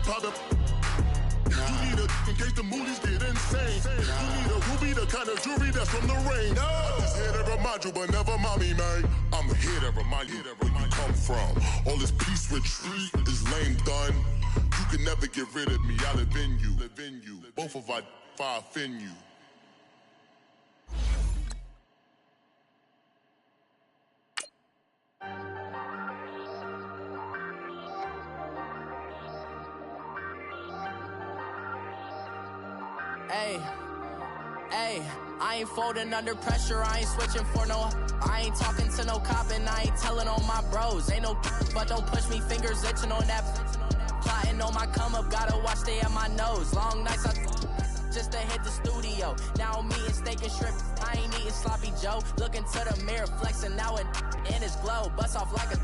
private. You need a in case the movies get insane. You need a ruby, the kind of jewelry that's from the rain. I'm just here to remind you, but never mind me, man. I'm here to remind you where you come from. All this peace retreat is lame done. You can never get rid of me. I live in you. Both of our fire offend you. Hey, I ain't folding under pressure, I ain't switching for no. I ain't talking to no cop and I ain't telling on my bros. Ain't no but don't push me, fingers itching on that. Plotting on my come up, gotta watch stay at my nose. Long nights I just to hit the studio. Now I'm eating steak and shrimp, I ain't eating sloppy Joe. Looking to the mirror, flexing now and in his glow. Bust off like a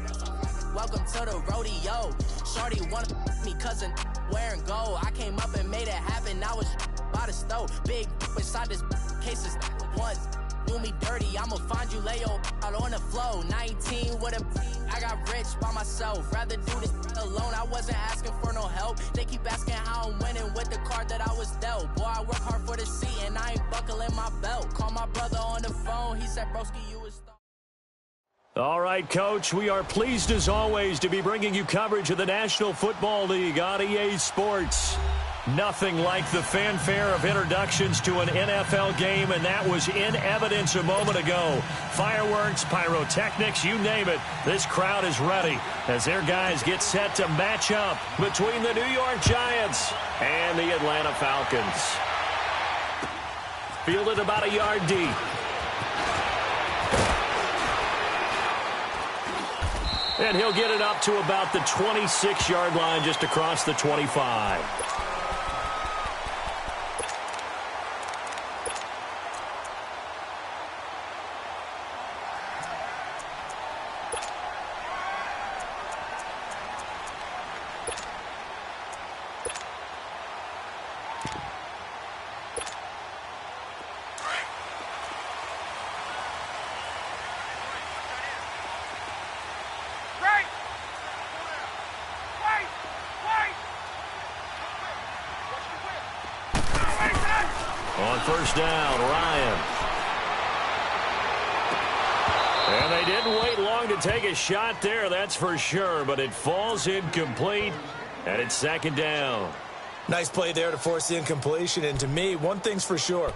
welcome to the rodeo. Shorty wanna me cousin wearing gold. I came up and made it happen, now it's by the stove. Big inside this case is one. Do me dirty, I'ma find you lay out on the floor. 19 with a I got rich by myself. Rather do this alone, I wasn't asking for no help. They keep asking how I'm winning with the card that I was dealt. Boy, I work hard for the seat and I ain't buckling my belt. Call my brother on the phone, he said, broski, you was All right, Coach, we are pleased as always to be bringing you coverage of the National Football League on EA Sports. Nothing like the fanfare of introductions to an NFL game, and that was in evidence a moment ago. Fireworks, pyrotechnics, you name it. This crowd is ready as their guys get set to match up between the New York Giants and the Atlanta Falcons. Fielded about a yard deep. And he'll get it up to about the 26-yard line just across the 25. On first down, Ryan. And they didn't wait long to take a shot there, that's for sure, but it falls incomplete, and it's second down. Nice play there to force the incompletion, and to me, one thing's for sure.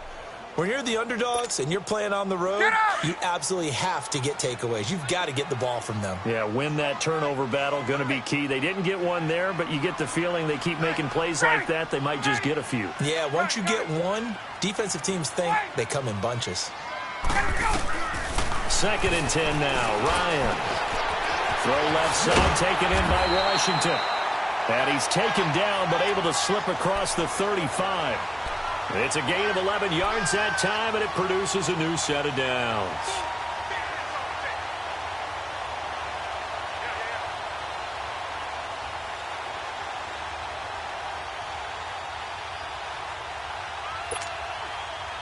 When you're the underdogs and you're playing on the road, you absolutely have to get takeaways. You've got to get the ball from them. Yeah, win that turnover battle, going to be key. They didn't get one there, but you get the feeling they keep making plays like that, they might just get a few. Yeah, once you get one, defensive teams think they come in bunches. Second and 10 now, Ryan. Throw left side, taken in by Washington. And he's taken down, but able to slip across the 35. It's a gain of 11 yards that time, and it produces a new set of downs.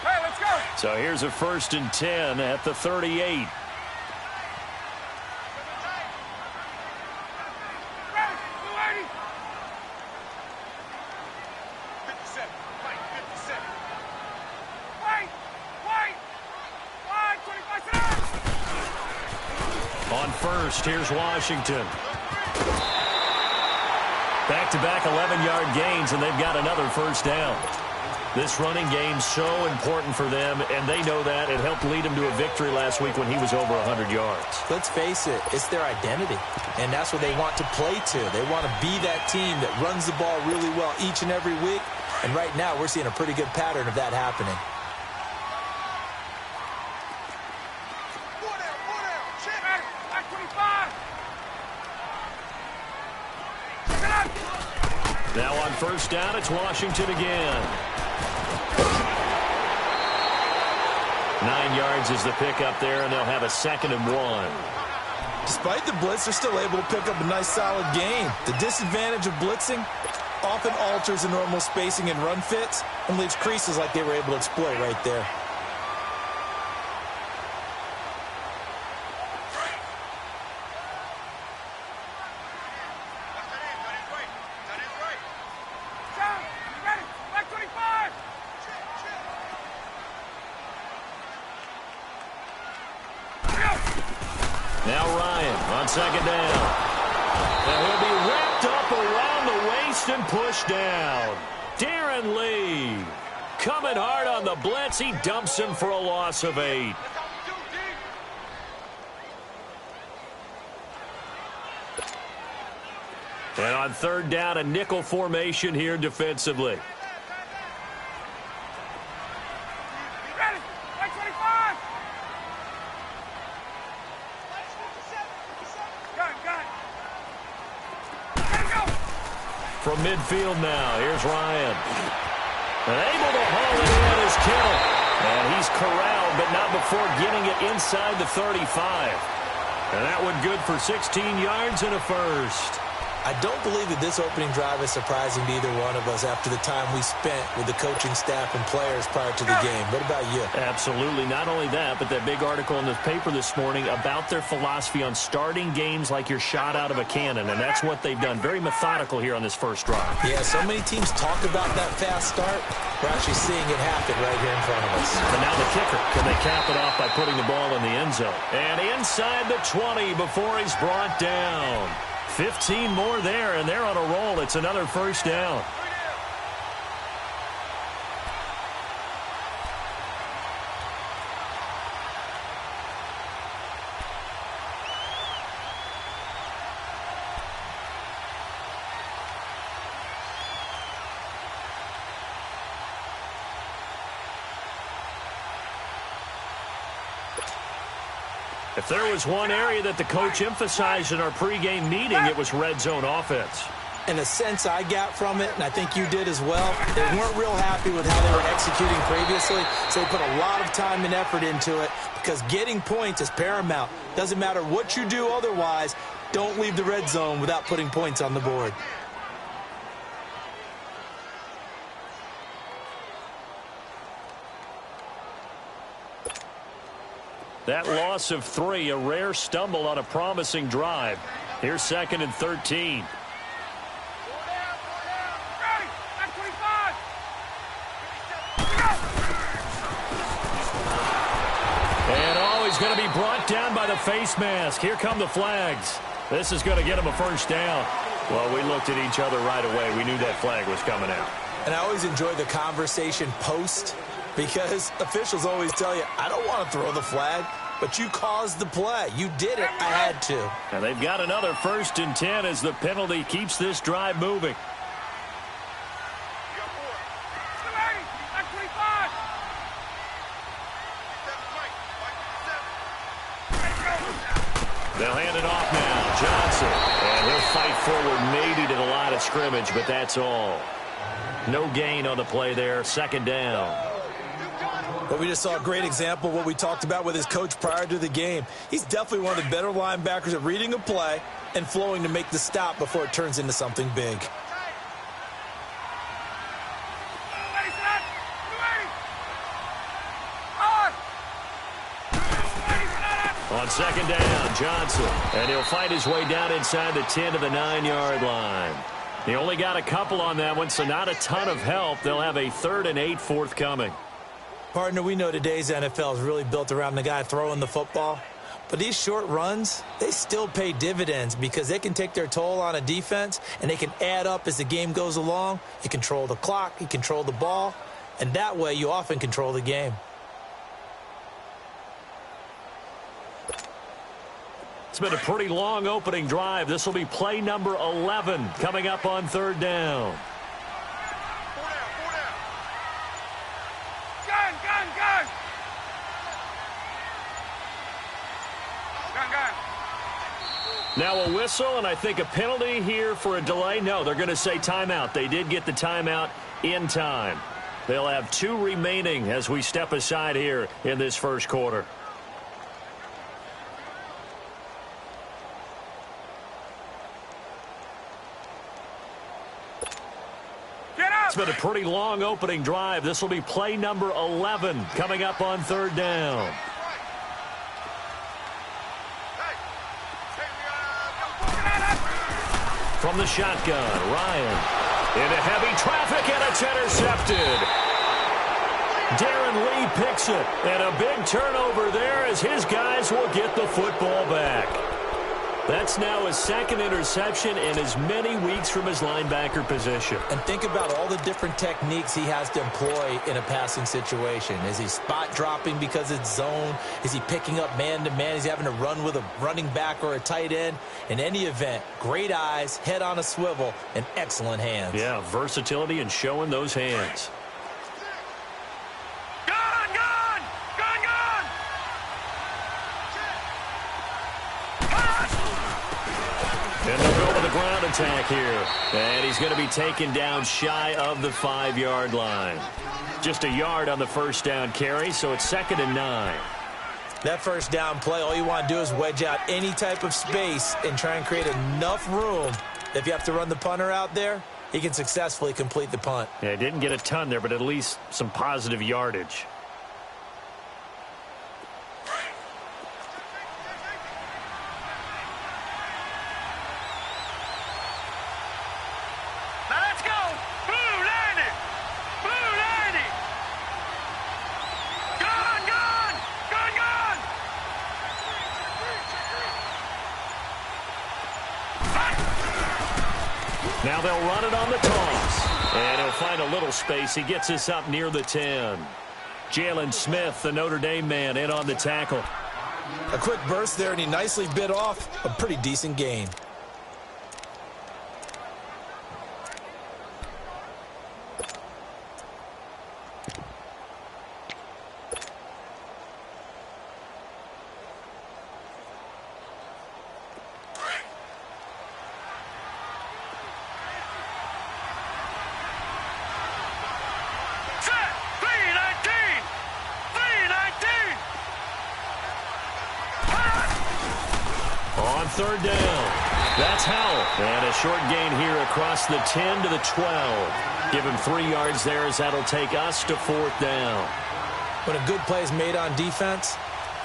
Hey, let's go. So here's a 1st and 10 at the 38. On first, here's Washington. Back-to-back 11-yard gains, and they've got another first down. This running game's so important for them, and they know that. It helped lead them to a victory last week when he was over 100 yards. Let's face it, it's their identity, and that's what they want to play to. They want to be that team that runs the ball really well each and every week, and right now we're seeing a pretty good pattern of that happening. Now on first down, it's Washington again. 9 yards is the pickup there, and they'll have a 2nd and 1. Despite the blitz, they're still able to pick up a nice, solid gain. The disadvantage of blitzing often alters the normal spacing and run fits and leaves creases like they were able to exploit right there. second down. And he'll be wrapped up around the waist and pushed down. Darren Lee coming hard on the blitz. He dumps him for a loss of 8. And on third down, a nickel formation here defensively. From midfield now, here's Ryan. And able to haul it in is Kittle. And he's corralled, but not before getting it inside the 35. And that one good for 16 yards and a first. I don't believe that this opening drive is surprising to either one of us after the time we spent with the coaching staff and players prior to the game. What about you? Absolutely. Not only that, but that big article in the paper this morning about their philosophy on starting games like you're shot out of a cannon, and that's what they've done. Very methodical here on this first drive. Yeah, so many teams talk about that fast start. We're actually seeing it happen right here in front of us. And now the kicker. Can they cap it off by putting the ball in the end zone? And inside the 20 before he's brought down. 15 more there, and they're on a roll. It's another first down. If there was one area that the coach emphasized in our pregame meeting, it was red zone offense. And the sense I got from it, and I think you did as well, they weren't real happy with how they were executing previously, so they put a lot of time and effort into it because getting points is paramount. Doesn't matter what you do otherwise, don't leave the red zone without putting points on the board. That loss of 3, a rare stumble on a promising drive. Here's 2nd and 13. And he's going to be brought down by the face mask. Here come the flags. This is going to get him a first down. Well, we looked at each other right away. We knew that flag was coming out. And I always enjoy the conversation post, because officials always tell you, I don't want to throw the flag, but you caused the play. You did it. I had to. And they've got another 1st and 10 as the penalty keeps this drive moving. They'll hand it off now. Johnson. And he'll fight forward maybe to the line of scrimmage, but that's all. No gain on the play there. 2nd down. But we just saw a great example of what we talked about with his coach prior to the game. He's definitely one of the better linebackers at reading a play and flowing to make the stop before it turns into something big. On 2nd down, Johnson. And he'll fight his way down inside the 10 to the 9-yard line. He only got a couple on that one, so not a ton of help. They'll have a 3rd and 8 forthcoming. Partner, we know today's NFL is really built around the guy throwing the football. But these short runs, they still pay dividends because they can take their toll on a defense, and they can add up as the game goes along. You control the clock, you control the ball, and that way you often control the game. It's been a pretty long opening drive. This will be play number 11 coming up on 3rd down. Now a whistle, and I think a penalty here for a delay. No, they're going to say timeout. They did get the timeout in time. They'll have 2 remaining as we step aside here in this first quarter. It's been a pretty long opening drive. This will be play number 11 coming up on 3rd down. From the shotgun, Ryan into heavy traffic, and it's intercepted. Darren Lee picks it, and a big turnover there as his guys will get the football back. That's now his second interception in as many weeks from his linebacker position. And think about all the different techniques he has to employ in a passing situation. Is he spot dropping because it's zone? Is he picking up man-to-man? Is he having to run with a running back or a tight end? In any event, great eyes, head on a swivel, and excellent hands. Yeah, versatility and showing those hands. And they'll go with the ground attack here. And he's going to be taken down shy of the 5-yard line. Just a yard on the first down carry, so it's 2nd and 9. That first down play, all you want to do is wedge out any type of space and try and create enough room. If you have to run the punter out there, he can successfully complete the punt. Yeah, didn't get a ton there, but at least some positive yardage. Now they'll run it on the toss. And he'll find a little space. He gets us up near the 10. Jalen Smith, the Notre Dame man, in on the tackle. A quick burst there, and he nicely bit off a pretty decent gain. Third down. That's Howell. And a short gain here across the 10 to the 12. Give him 3 yards there as that'll take us to 4th down. When a good play is made on defense,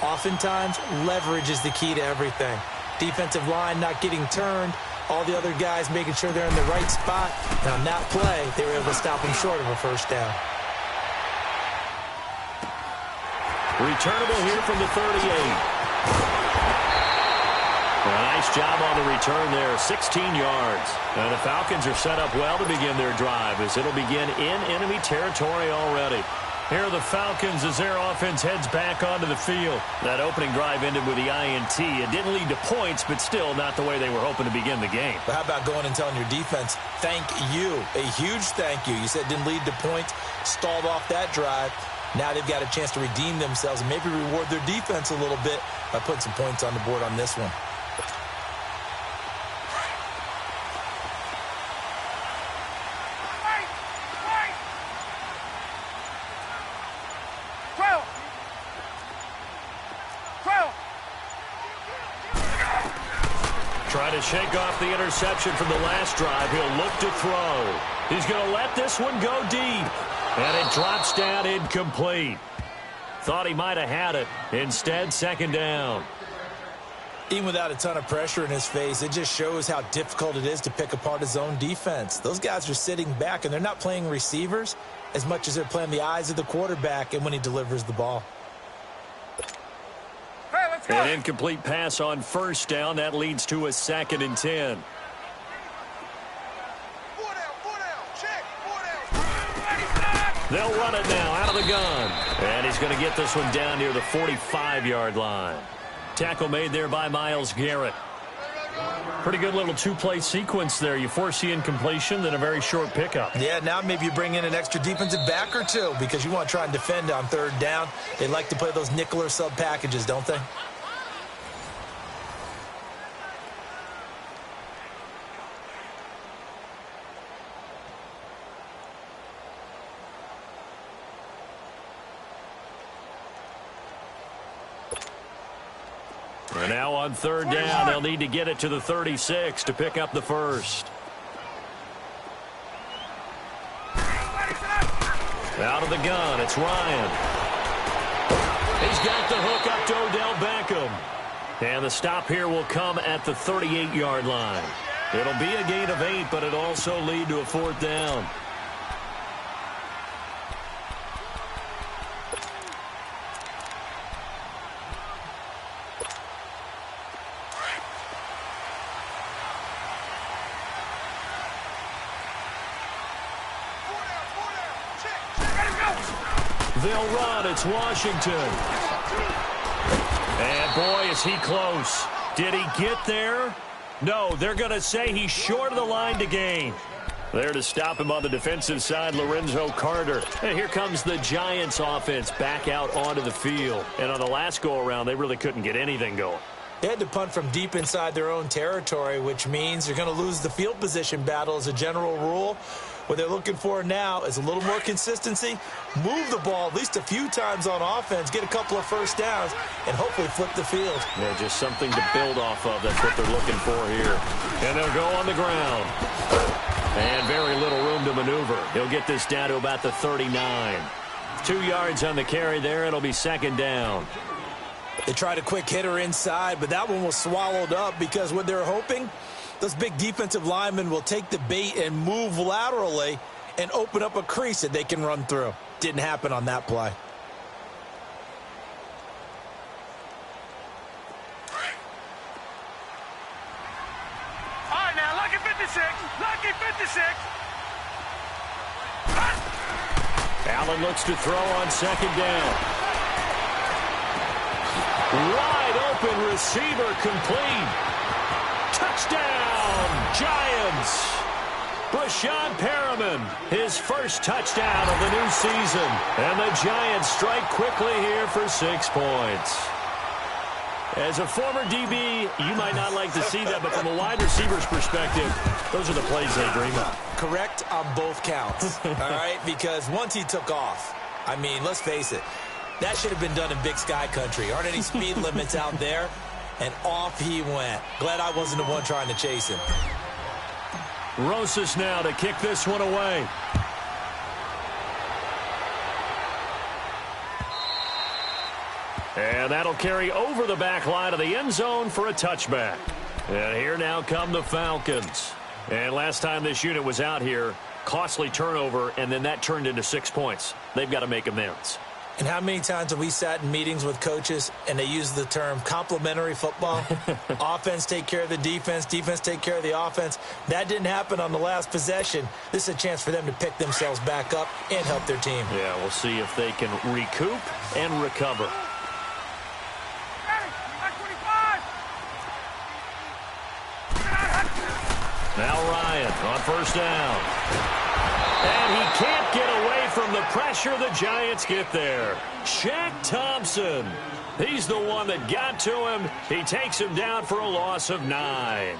oftentimes leverage is the key to everything. Defensive line not getting turned, all the other guys making sure they're in the right spot. And on that play, they were able to stop him short of a first down. Returnable here from the 38. A nice job on the return there, 16 yards. And the Falcons are set up well to begin their drive as it'll begin in enemy territory already. Here are the Falcons as their offense heads back onto the field. That opening drive ended with the INT. It didn't lead to points, but still not the way they were hoping to begin the game. But how about going and telling your defense, thank you, a huge thank you. You said it didn't lead to points, stalled off that drive. Now they've got a chance to redeem themselves and maybe reward their defense a little bit by putting some points on the board on this one. Trying to shake off the interception from the last drive. He'll look to throw. He's going to let this one go deep. And it drops down incomplete. Thought he might have had it. Instead, 2nd down. Even without a ton of pressure in his face, it just shows how difficult it is to pick apart his own defense. Those guys are sitting back, and they're not playing receivers as much as they're playing the eyes of the quarterback and when he delivers the ball. An incomplete pass on first down. That leads to a 2nd and 10. They'll run it now out of the gun. And he's going to get this one down near the 45-yard line. Tackle made there by Myles Garrett. Pretty good little 2-play sequence there. You force the incompletion, then a very short pickup. Yeah, now maybe you bring in an extra defensive back or two because you want to try and defend on 3rd down. They like to play those nickel or sub packages, don't they? And now on 3rd down, they'll need to get it to the 36 to pick up the first. Out of the gun, it's Ryan. He's got the hook up to Odell Beckham. And the stop here will come at the 38-yard line. It'll be a gain of 8, but it'll also lead to a 4th down. They'll run. It's Washington. And boy, is he close. Did he get there? No, they're going to say he's short of the line to gain. There to stop him on the defensive side, Lorenzo Carter. And here comes the Giants offense back out onto the field. And on the last go-around, they really couldn't get anything going. They had to punt from deep inside their own territory, which means you're going to lose the field position battle as a general rule. What they're looking for now is a little more consistency, move the ball at least a few times on offense, get a couple of first downs, and hopefully flip the field. Yeah, just something to build off of. That's what they're looking for here. And they'll go on the ground. And very little room to maneuver. He'll get this down to about the 39. 2 yards on the carry there. It'll be second down. They tried a quick hitter inside, but that one was swallowed up because what they're hoping, those big defensive linemen will take the bait and move laterally and open up a crease that they can run through. Didn't happen on that play. All right, now, lucky 56. Lucky 56. Allen looks to throw on second down. Wide open receiver complete. Touchdown, Giants. Brashad Perriman, his first touchdown of the new season. And the Giants strike quickly here for 6 points. As a former DB, you might not like to see that, but from a wide receiver's perspective, those are the plays they dream of. Correct on both counts, all right? Because once he took off, I mean, let's face it, that should have been done in Big Sky country. Aren't any speed limits out there? And off he went. Glad I wasn't the one trying to chase him. Rosas now to kick this one away. And that'll carry over the back line of the end zone for a touchback. And here now come the Falcons. And last time this unit was out here, costly turnover, and then that turned into 6 points. They've got to make amends. And how many times have we sat in meetings with coaches and they use the term complementary football? Offense take care of the defense, defense take care of the offense. That didn't happen on the last possession. This is a chance for them to pick themselves back up and help their team. Yeah, we'll see if they can recoup and recover. Now Ryan on first down. And he can't get away from the pressure. The Giants get there. Shaq Thompson. He's the one that got to him. He takes him down for a loss of 9.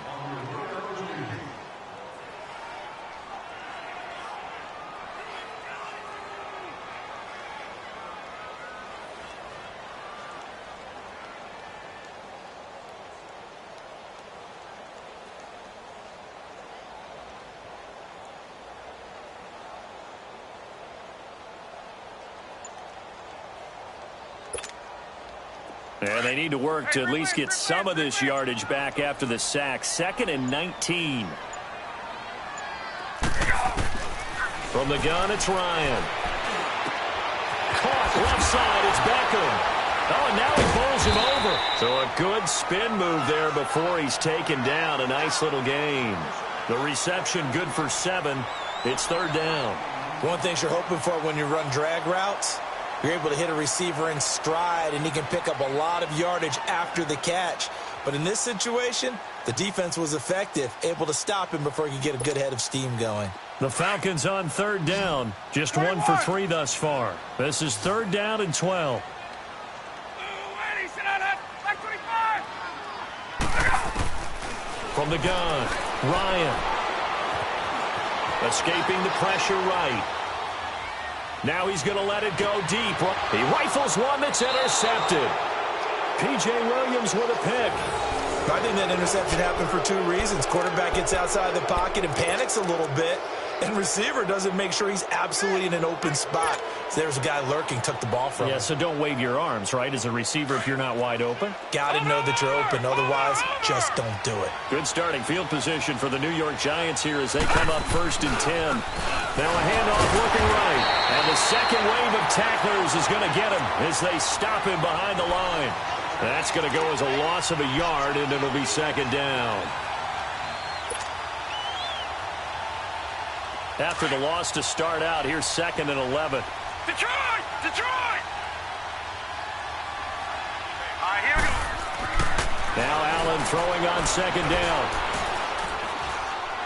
And they need to work to at least get some of this yardage back after the sack. 2nd and 19. From the gun, it's Ryan. Caught left side, it's Beckham. Oh, and now he bowls him over. So a good spin move there before he's taken down. A nice little gain. The reception good for 7. It's 3rd down. One thing you're hoping for when you run drag routes, you're able to hit a receiver in stride, and he can pick up a lot of yardage after the catch. But in this situation, the defense was effective, able to stop him before he could get a good head of steam going. The Falcons on 3rd down. Just 1 for 3 thus far. This is 3rd down and 12. From the gun, Ryan. Escaping the pressure right. Now he's going to let it go deep. He rifles one that's intercepted. P.J. Williams with a pick. I think that interception happened for 2 reasons. Quarterback gets outside the pocket and panics a little bit, and receiver doesn't make sure he's absolutely in an open spot. So there's a guy lurking, took the ball from him. Yeah, so don't wave your arms, right, as a receiver if you're not wide open? Got to know that you're open. Otherwise, just don't do it. Good starting field position for the New York Giants here as they come up 1st and 10. Now a handoff looking right. And the second wave of tacklers is going to get him as they stop him behind the line. That's going to go as a loss of a yard, and it'll be 2nd down. After the loss to start out, here's 2nd and 11. Detroit! Detroit! All right, here we go. Now Allen throwing on second down.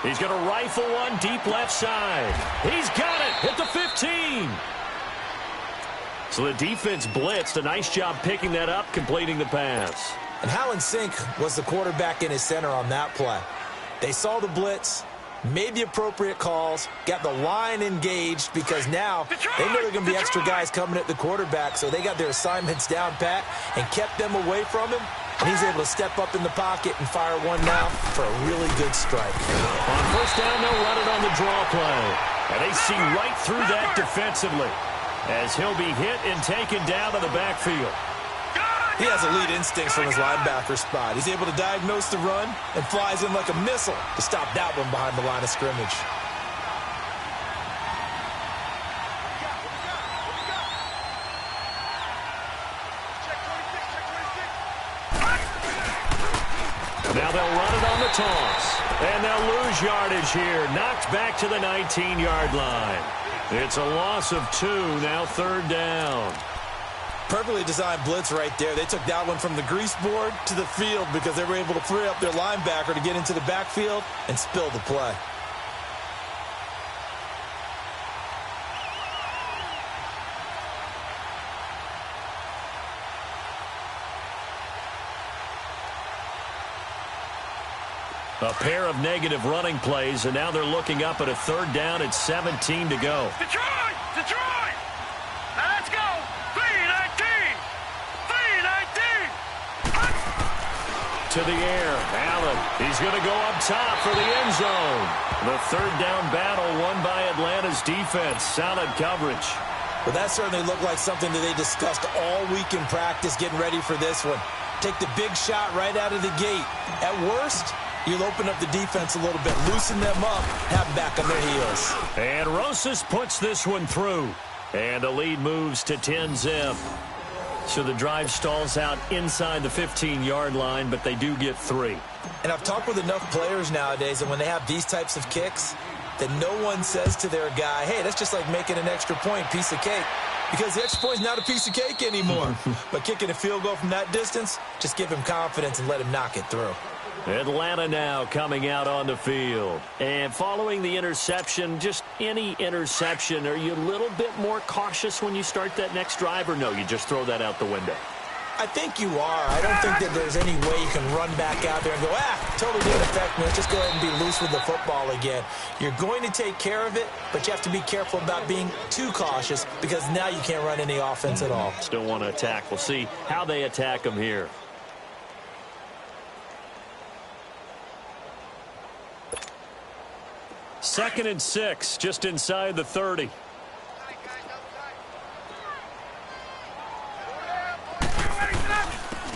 He's going to rifle one deep left side. He's got it at the 15. So the defense blitzed. A nice job picking that up, completing the pass. And Hallen Sink was the quarterback in his center on that play. They saw the blitz, made the appropriate calls, got the line engaged because now they know there are going to be extra guys coming at the quarterback, so they got their assignments down pat and kept them away from him. And he's able to step up in the pocket and fire one now for a really good strike. On first down, they'll run it on the draw play. And they see right through that defensively as he'll be hit and taken down to the backfield. He has elite instincts from his linebacker spot. He's able to diagnose the run and flies in like a missile to stop that one behind the line of scrimmage. Now they'll run it on the toss. And they'll lose yardage here. Knocked back to the 19-yard line. It's a loss of 2, now third down. Perfectly designed blitz right there. They took that one from the grease board to the field because they were able to free up their linebacker to get into the backfield and spill the play. A pair of negative running plays, and now they're looking up at a third down at 17 to go. Detroit! Detroit! Now let's go! 3-19! 3-19! To the air, Allen. He's going to go up top for the end zone. The third down battle won by Atlanta's defense. Solid coverage. Well, that certainly looked like something that they discussed all week in practice getting ready for this one. Take the big shot right out of the gate. At worst, you'll open up the defense a little bit, loosen them up, have them back on their heels. And Rosas puts this one through. And the lead moves to 10-zip. So the drive stalls out inside the 15-yard line, but they do get 3. And I've talked with enough players nowadays, and when they have these types of kicks, that no one says to their guy, hey, that's just like making an extra point, piece of cake. Because the extra point is not a piece of cake anymore. But kicking a field goal from that distance, just give him confidence and let him knock it through. Atlanta now coming out on the field. And following the interception, just any interception, are you a little bit more cautious when you start that next drive, or no, you just throw that out the window? I think you are. I don't think that there's any way you can run back out there and go, totally didn't affect me. Let's just go ahead and be loose with the football again. You're going to take care of it, but you have to be careful about being too cautious because now you can't run any offense at all. Still want to attack. We'll see how they attack them here. Second and 6, just inside the 30.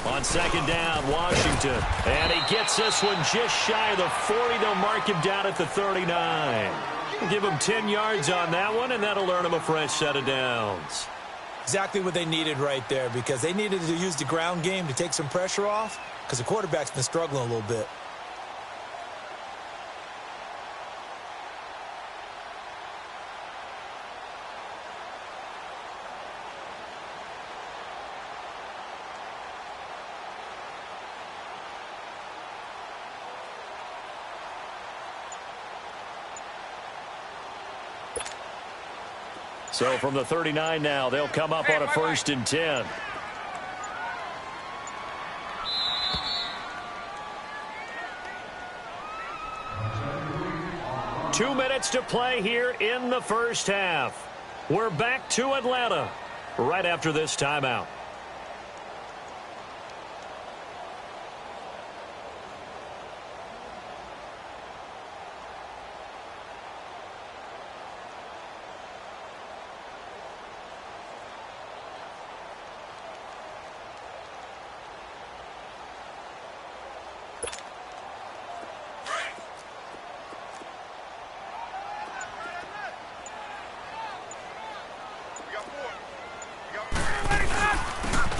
On second down, Washington. And he gets this one just shy of the 40. They'll mark him down at the 39. Give him 10 yards on that one, and that'll earn him a fresh set of downs. Exactly what they needed right there, because they needed to use the ground game to take some pressure off because the quarterback's been struggling a little bit. So from the 39 now, they'll come up on a 1st and 10. Two minutes to play here in the first half. We're back to Atlanta right after this timeout.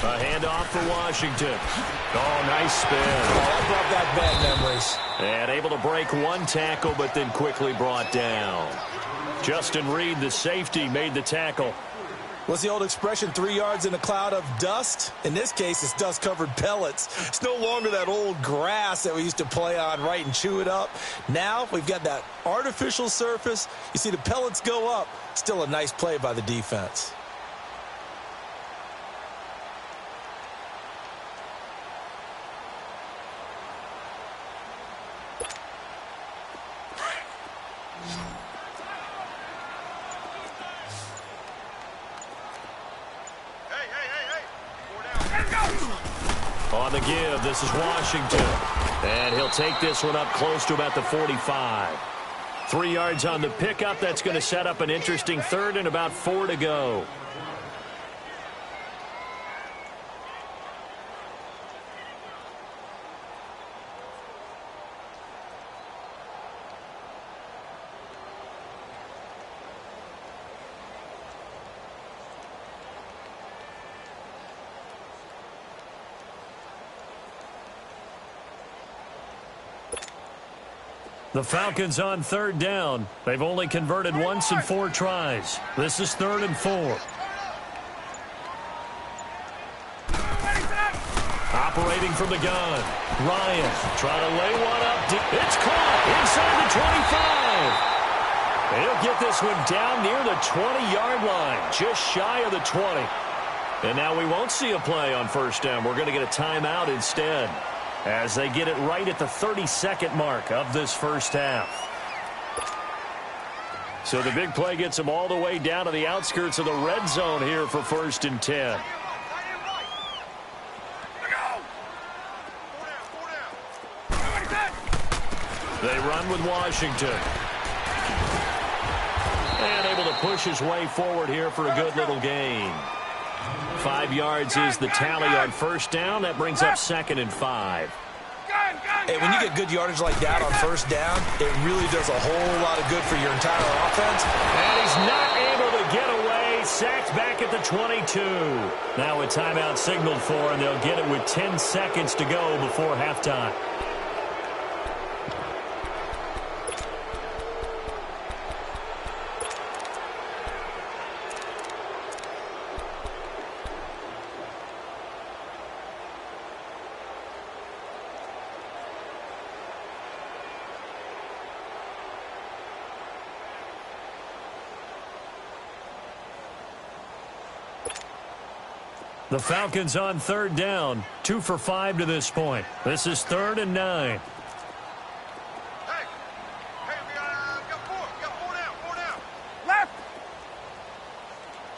A handoff for Washington. Oh, nice spin. Oh, that brought back bad memories. And able to break one tackle, but then quickly brought down. Justin Reed, the safety, made the tackle. What's the old expression, 3 yards in a cloud of dust? In this case, it's dust-covered pellets. It's no longer that old grass that we used to play on, right, and chew it up. Now we've got that artificial surface. You see the pellets go up. Still a nice play by the defense. On the give, this is Washington. And he'll take this one up close to about the 45. 3 yards on the pickup. That's going to set up an interesting third and about 4 to go. The Falcons on third down. They've only converted once in 4 tries. This is 3rd and 4. Operating from the gun. Ryan trying to lay one up deep. It's caught inside the 25. He'll get this one down near the 20-yard line, just shy of the 20. And now we won't see a play on first down. We're going to get a timeout instead, as they get it right at the 32nd mark of this first half. So the big play gets them all the way down to the outskirts of the red zone here for 1st and 10. They run with Washington. And able to push his way forward here for a good little gain. 5 yards is the tally on first down. That brings up 2nd and 5. Hey, when you get good yardage like that on first down, it really does a whole lot of good for your entire offense. And he's not able to get away. Sacked back at the 22. Now a timeout signaled for, and they'll get it with 10 seconds to go before halftime. The Falcons on third down, 2 for 5 to this point. This is 3rd and 9. Hey, we got 4. We got 4 down. 4 down. Left.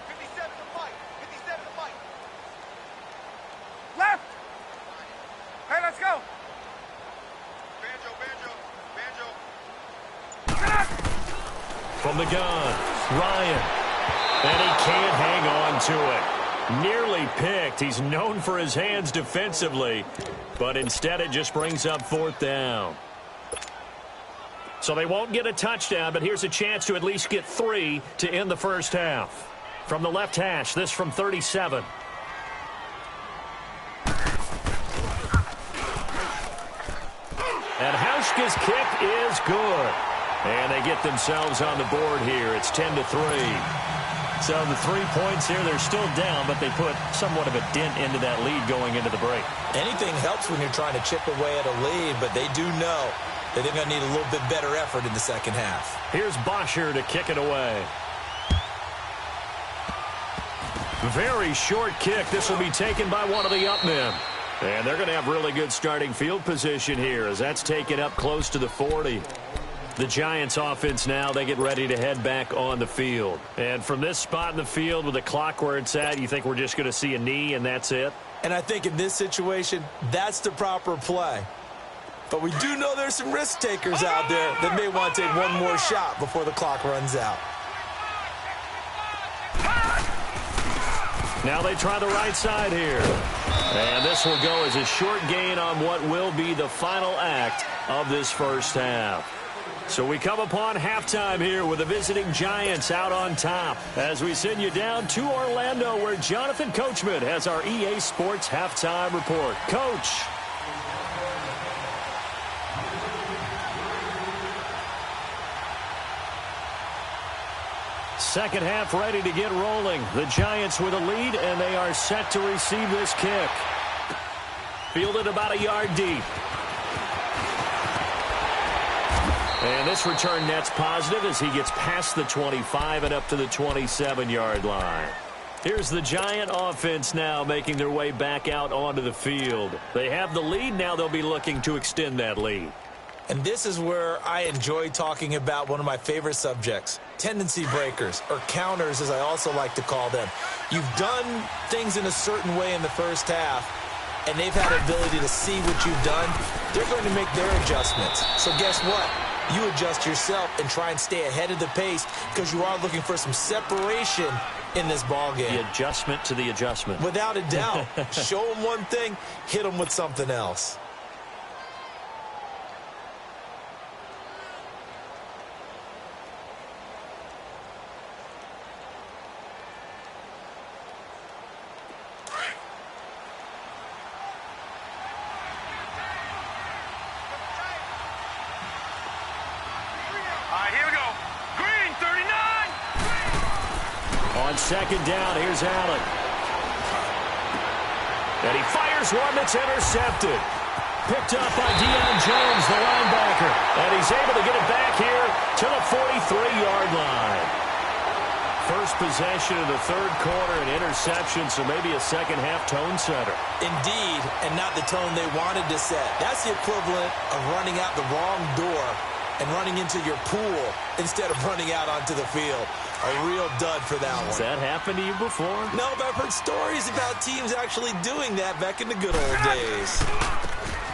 57 to fight. 57 to fight. Left. Hey, let's go. Banjo. From the gun, Ryan. And he can't hang on to it. Nearly picked. He's known for his hands defensively, but instead it just brings up 4th down. So they won't get a touchdown, but here's a chance to at least get 3 to end the first half. From the left hash, this from 37. And Hauschka's kick is good. And they get themselves on the board here. It's 10-3. So the 3 points here, they're still down, but they put somewhat of a dent into that lead going into the break. Anything helps when you're trying to chip away at a lead, but they do know that they're going to need a little bit better effort in the second half. Here's Bosher to kick it away. Very short kick. This will be taken by one of the up men. And they're going to have really good starting field position here, as that's taken up close to the 40. The Giants offense now, they get ready to head back on the field. And from this spot in the field with the clock where it's at, you think we're just going to see a knee and that's it? And I think in this situation, that's the proper play. But we do know there's some risk takers out there that may want to take one more shot before the clock runs out. Now they try the right side here. And this will go as a short gain on what will be the final act of this first half. So we come upon halftime here with the visiting Giants out on top as we send you down to Orlando, where Jonathan Coachman has our EA Sports halftime report. Coach. Second half ready to get rolling. The Giants with a lead, and they are set to receive this kick. Fielded about a yard deep. And this return net's positive as he gets past the 25 and up to the 27-yard line. Here's the Giant offense now making their way back out onto the field. They have the lead. Now they'll be looking to extend that lead. And this is where I enjoy talking about one of my favorite subjects, tendency breakers, or counters as I also like to call them. You've done things in a certain way in the first half, and they've had the ability to see what you've done. They're going to make their adjustments. So guess what? You adjust yourself and try and stay ahead of the pace because you are looking for some separation in this ball game. The adjustment to the adjustment. Without a doubt. Show them one thing, hit them with something else. On second down, here's Allen. And he fires one that's intercepted. Picked up by Deion Jones, the linebacker. And he's able to get it back here to the 43-yard line. First possession of the third quarter, an interception, so maybe a second-half tone setter. Indeed, and not the tone they wanted to set. That's the equivalent of running out the wrong door and running into your pool instead of running out onto the field. A real dud for that one. Has that happened to you before? No, but I've heard stories about teams actually doing that back in the good old days.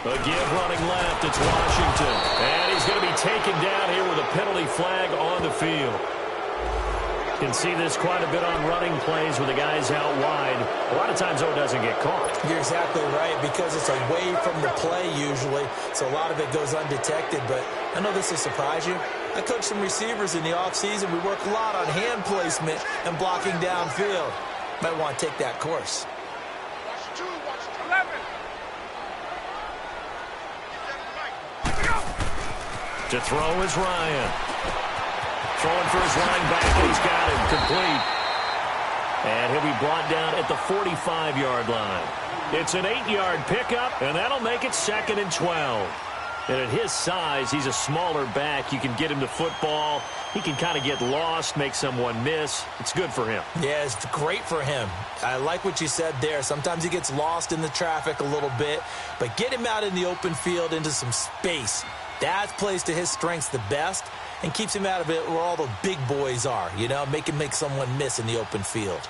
A give running left, it's Washington. And he's going to be taken down here with a penalty flag on the field. Can see this quite a bit on running plays with the guys out wide. A lot of times, though, it doesn't get caught. You're exactly right, because it's away from the play usually, so a lot of it goes undetected. But I know this will surprise you. I coach some receivers in the offseason. We work a lot on hand placement and blocking downfield. Might want to take that course. Watch 2, watch 11. To throw is Ryan. Throwing for his line back, and he's got him complete. And he'll be brought down at the 45-yard line. It's an 8-yard pickup, and that'll make it 2nd and 12. And at his size, he's a smaller back. You can get him the football. He can kind of get lost, make someone miss. It's good for him. Yeah, it's great for him. I like what you said there. Sometimes he gets lost in the traffic a little bit, but get him out in the open field into some space. That plays to his strengths the best and keeps him out of it where all the big boys are, you know, make someone miss in the open field.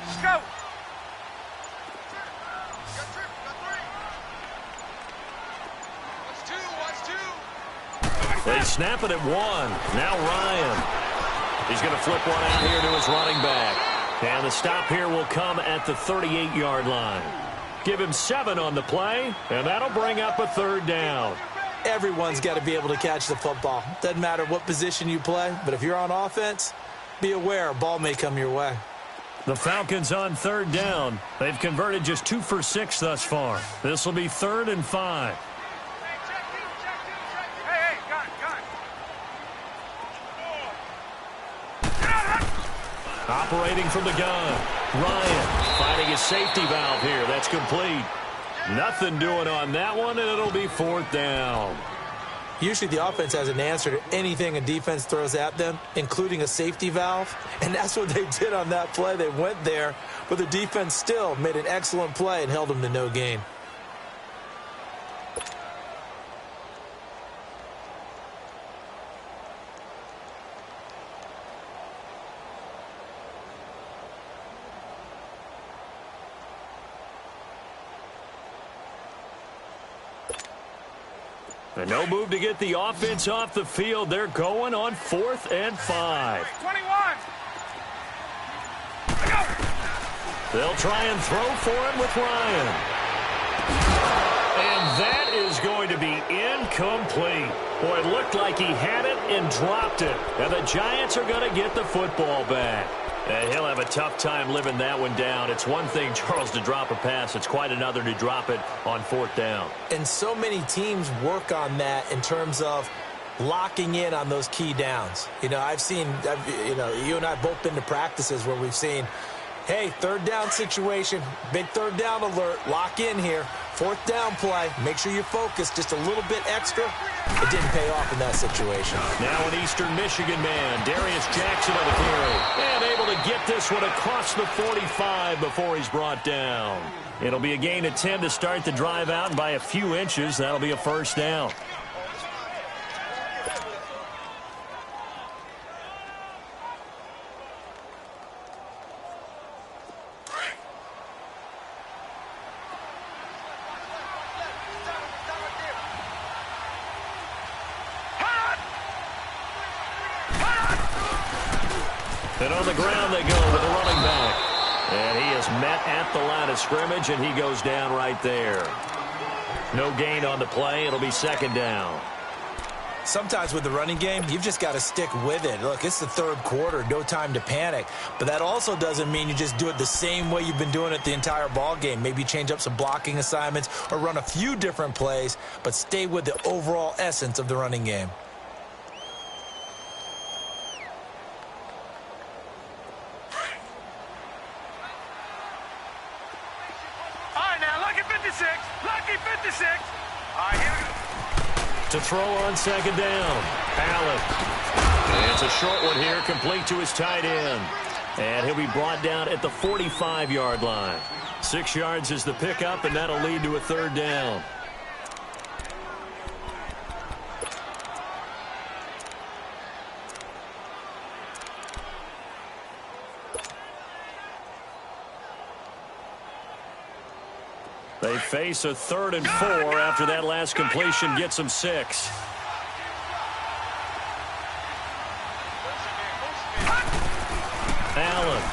Let's go. They snap it at 1. Now Ryan. He's going to flip one out here to his running back. And the stop here will come at the 38-yard line. Give him 7 on the play, and that'll bring up a 3rd down. Everyone's got to be able to catch the football. Doesn't matter what position you play, but if you're on offense, be aware a ball may come your way. The Falcons on 3rd down. They've converted just 2 for 6 thus far. This will be 3rd and 5. Hey, got it. Operating from the gun. Ryan finding his safety valve here. That's complete. Nothing doing on that one, and it'll be 4th down. Usually the offense has an answer to anything a defense throws at them, including a safety valve, and that's what they did on that play. They went there, but the defense still made an excellent play and held them to no gain. And no move to get the offense off the field. They're going on 4th and 5. 21. They'll try and throw for him with Ryan. And that is going to be incomplete. Boy, it looked like he had it and dropped it. And the Giants are going to get the football back. And he'll have a tough time living that one down. It's one thing, Charles, to drop a pass. It's quite another to drop it on 4th down. And so many teams work on that in terms of locking in on those key downs. You know, you and I have both been to practices where we've seen, hey, third down situation, big third down alert, lock in here. Fourth down play, make sure you focus just a little bit extra. It didn't pay off in that situation. Now an Eastern Michigan man, Darius Jackson on the carry. And able to get this one across the 45 before he's brought down. It'll be a gain of 10 to start the drive out, and by a few inches, that'll be a first down. And on the ground they go with the running back. And he is met at the line of scrimmage, and he goes down right there. No gain on the play. It'll be second down. Sometimes with the running game, you've just got to stick with it. Look, it's the third quarter, no time to panic. But that also doesn't mean you just do it the same way you've been doing it the entire ball game. Maybe change up some blocking assignments or run a few different plays, but stay with the overall essence of the running game. To throw on second down, Allen. And it's a short one here, complete to his tight end. And he'll be brought down at the 45-yard line. 6 yards is the pickup, and that'll lead to a third down. They face a 3rd and 4 after that last completion gets them 6. Allen.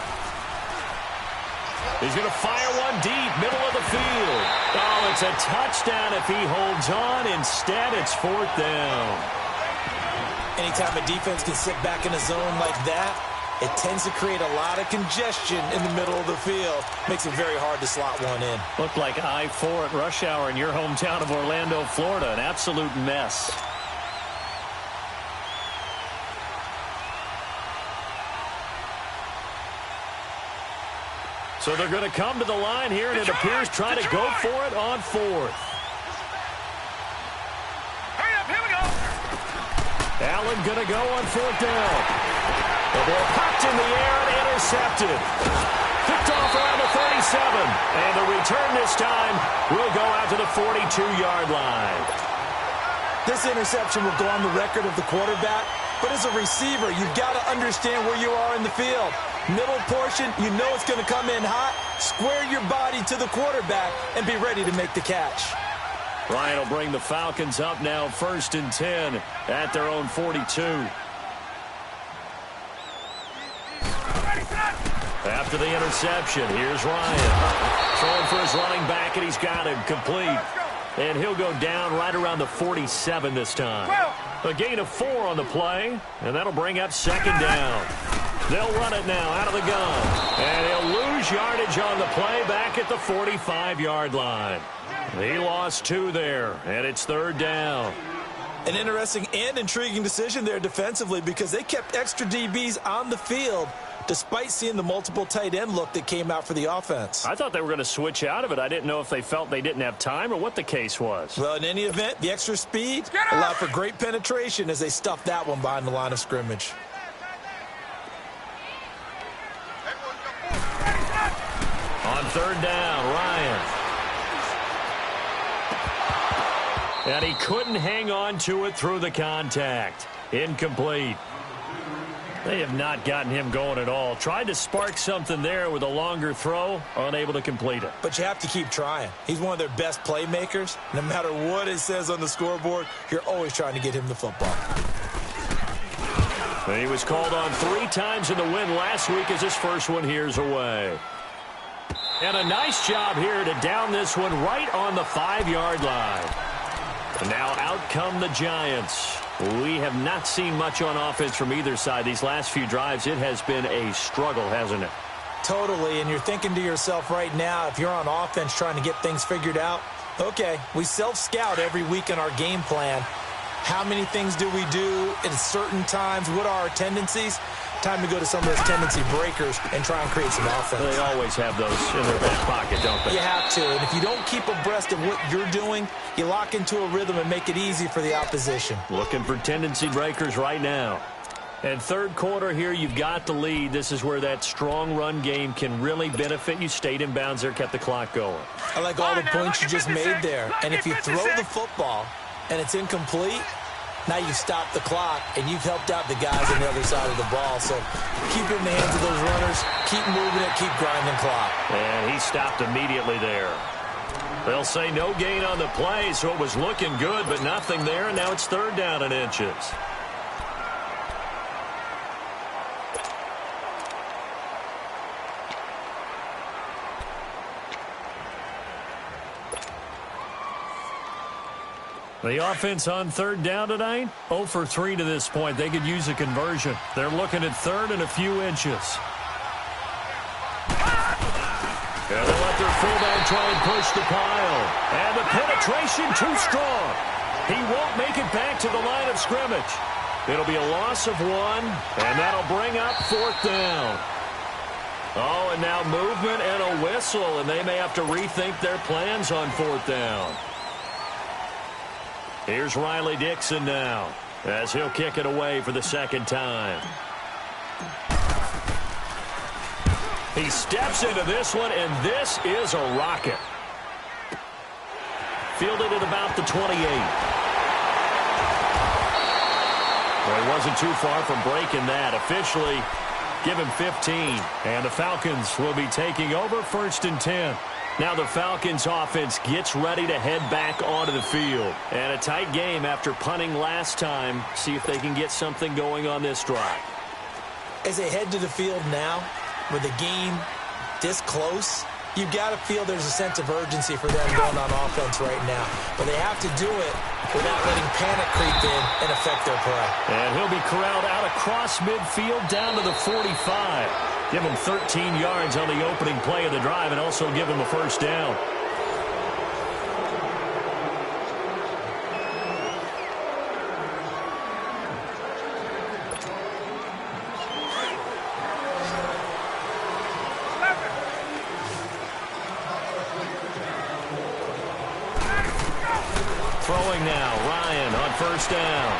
He's going to fire one deep, middle of the field. Oh, it's a touchdown if he holds on. Instead, it's 4th down. Anytime a defense can sit back in a zone like that, it tends to create a lot of congestion in the middle of the field. Makes it very hard to slot one in. Looked like I-4 at rush hour in your hometown of Orlando, Florida. An absolute mess. So they're going to come to the line here, and it appears try to go for it on 4th. Hurry up, here we go. Allen going to go on 4th down. The ball popped in the air and intercepted. Picked off around the 37. And the return this time will go out to the 42-yard line. This interception will go on the record of the quarterback. But as a receiver, you've got to understand where you are in the field. Middle portion, you know it's going to come in hot. Square your body to the quarterback and be ready to make the catch. Ryan will bring the Falcons up now 1st and 10 at their own 42. After the interception, here's Ryan. Throwing for his running back, and he's got him complete. And he'll go down right around the 47 this time. A gain of 4 on the play, and that'll bring up second down. They'll run it now out of the gun. And he'll lose yardage on the play back at the 45-yard line. He lost 2 there, and it's 3rd down. An interesting and intriguing decision there defensively because they kept extra DBs on the field despite seeing the multiple tight end look that came out for the offense. I thought they were going to switch out of it. I didn't know if they felt they didn't have time or what the case was. Well, in any event, the extra speed allowed for great penetration as they stuffed that one behind the line of scrimmage. On 3rd down, Ryan. And he couldn't hang on to it through the contact. Incomplete. They have not gotten him going at all. Tried to spark something there with a longer throw, unable to complete it. But you have to keep trying. He's one of their best playmakers. No matter what it says on the scoreboard, you're always trying to get him the football. He was called on 3 times in the win last week as his first one here's away. And a nice job here to down this one right on the 5-yard line. And now out come the Giants. We have not seen much on offense from either side. These last few drives, it has been a struggle, hasn't it? Totally, and you're thinking to yourself right now, if you're on offense trying to get things figured out, okay, we self-scout every week in our game plan. How many things do we do at certain times? What are our tendencies? Time to go to some of those tendency breakers and try and create some offense. They always have those in their back pocket, don't they? You have to. And if you don't keep abreast of what you're doing, you lock into a rhythm and make it easy for the opposition. Looking for tendency breakers right now. And third quarter here, you've got the lead. This is where that strong run game can really benefit you. Stayed in bounds there, kept the clock going. I like all the points you just made there. And if you throw the football and it's incomplete, now you've stopped the clock, and you've helped out the guys on the other side of the ball. So keep it in the hands of those runners. Keep moving it. Keep grinding clock. And he stopped immediately there. They'll say no gain on the play, so it was looking good, but nothing there, and now it's third down and inches. The offense on third down tonight, 0 for 3 to this point. They could use a conversion. They're looking at third and a few inches. And they'll let their fullback try and push the pile. And the penetration too strong. He won't make it back to the line of scrimmage. It'll be a loss of 1, and that'll bring up fourth down. Oh, and now movement and a whistle, and they may have to rethink their plans on fourth down. Here's Riley Dixon now, as he'll kick it away for the second time. He steps into this one, and this is a rocket. Fielded at about the 28. Well, he wasn't too far from breaking that. Officially, give him 15. And the Falcons will be taking over first and 10. Now the Falcons offense gets ready to head back onto the field. And a tight game after punting last time. See if they can get something going on this drive. As they head to the field now, with the game this close, you've got to feel there's a sense of urgency for them going on offense right now. But they have to do it without letting panic creep in and affect their play. And he'll be corralled out across midfield down to the 45. Give him 13 yards on the opening play of the drive and also give him a first down. Throwing now, Ryan on first down.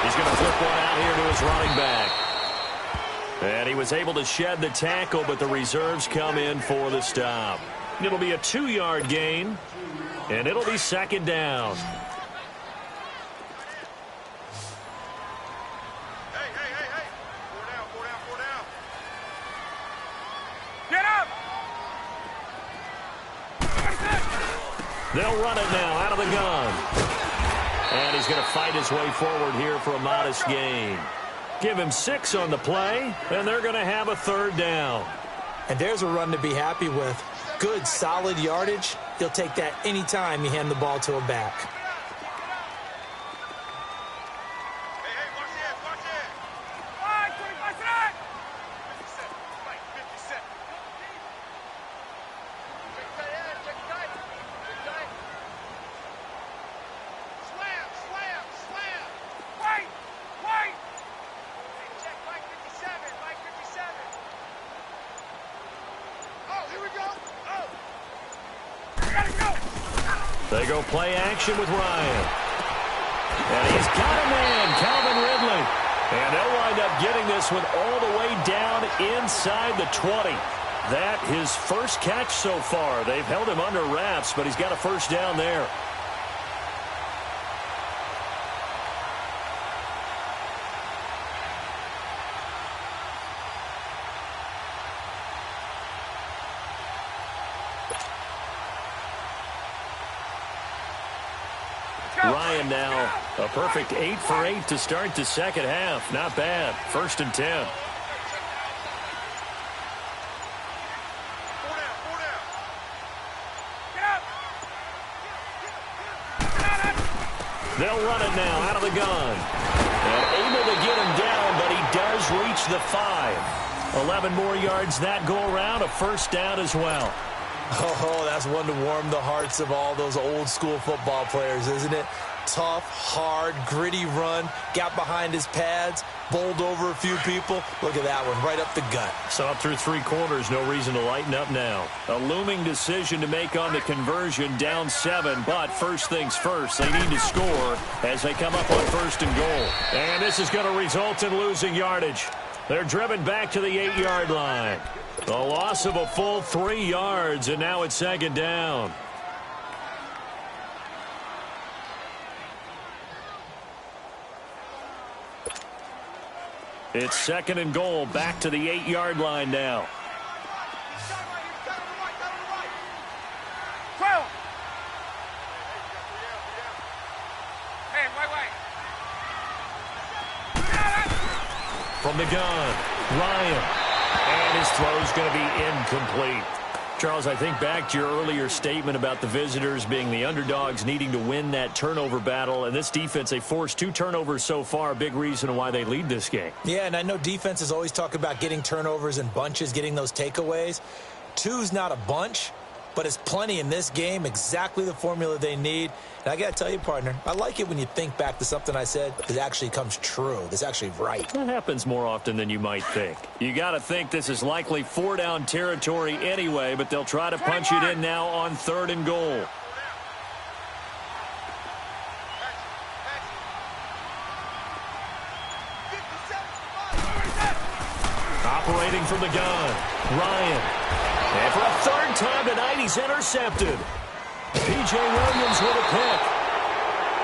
He's going to flip one out here to his running back. And he was able to shed the tackle, but the reserves come in for the stop. It'll be a 2-yard gain, and it'll be second down. Hey. Four down. Get up! They'll run it now out of the gun. And he's going to fight his way forward here for a modest gain. Give him 6 on the play, and they're going to have a third down. And there's a run to be happy with. Good, solid yardage. He'll take that anytime you hand the ball to a back. Hey, watch it. All right, 25 tonight. 57. Right, 57. Check tight. Slam. Wait. Check Mike 57. Oh, here we go. Oh. Gotta go. They go play action with Ryan. And he's got a man, Calvin Ridley. And they'll wind up getting this one all the way down inside the 20. That his first catch so far. They've held him under wraps, but he's got a first down there. Ryan now a perfect 8 for 8 to start the second half. Not bad. First and 10. They'll run it now out of the gun. And able to get him down, but he does reach the 5. 11 more yards that go around. A first down as well. Oh, that's one to warm the hearts of all those old school football players, isn't it? tough, hard, gritty run. Got behind his pads, bowled over a few people. Look at that one, right up the gut. So up through 3 quarters, no reason to lighten up now. A looming decision to make on the conversion, down 7. But first things first, they need to score as they come up on 1st and goal. And this is going to result in losing yardage. They're driven back to the 8-yard line. A loss of a full 3 yards, and now it's 2nd down. It's 2nd and goal, back to the 8-yard line now. From the gun, Ryan. And his throw's going to be incomplete. Charles, I think back to your earlier statement about the visitors being the underdogs needing to win that turnover battle. And this defense, they forced 2 turnovers so far, a big reason why they lead this game. Yeah, and I know defenses always talk about getting turnovers in bunches, getting those takeaways. 2's not a bunch, but it's plenty in this game, exactly the formula they need. And I got to tell you, partner, I like it when you think back to something I said that actually comes true. That's actually right. That happens more often than you might think. You got to think this is likely 4-down territory anyway, but they'll try to punch it in now on 3rd and goal. Operating from the gun, Ryan. And for a 3rd time tonight, he's intercepted. P.J. Williams with a pick.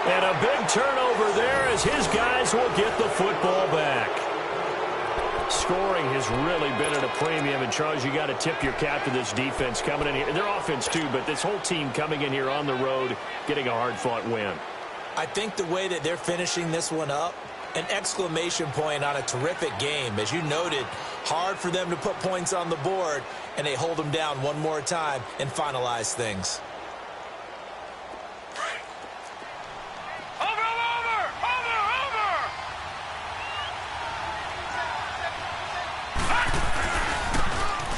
And a big turnover there as his guys will get the football back. Scoring has really been at a premium. And, Charles, you got to tip your cap to this defense coming in here. Their offense, too, but this whole team coming in here on the road, getting a hard-fought win. I think the way that they're finishing this one up, an exclamation point on a terrific game. As you noted, hard for them to put points on the board, and they hold them down one more time and finalize things.